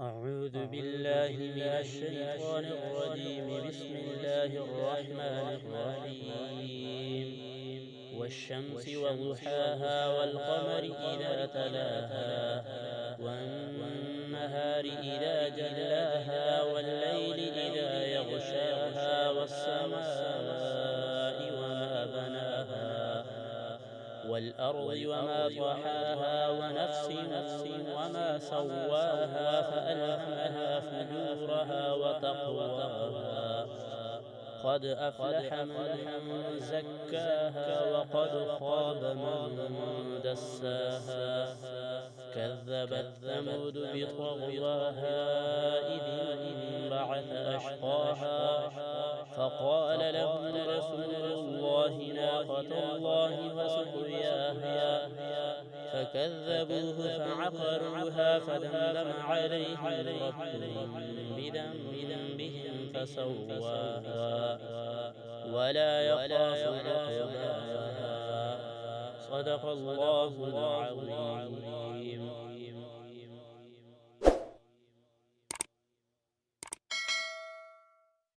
أعوذ بالله من الشيطان الرجيم. بسم الله الرحمن الرحيم. والشمس وضحاها والقمر إذا تلاها والنهار إذا جلاها والليل إذا يغشاها والسماء وما بناها والأرض وما طحاها ونفس وما سواها فألهمها فجورها وتقواها قد أفلح من زكاها وقد خاب من دساها كذبت ثمود بطغواها إذ انبعث أشقاها فقال لهم رسول الله ناقة الله وسقياها فكذبوه فعقروها فدمدم عليهم ربهم بذنبهم فسواها ولا يخاف عقباها. صدق الله العظيم.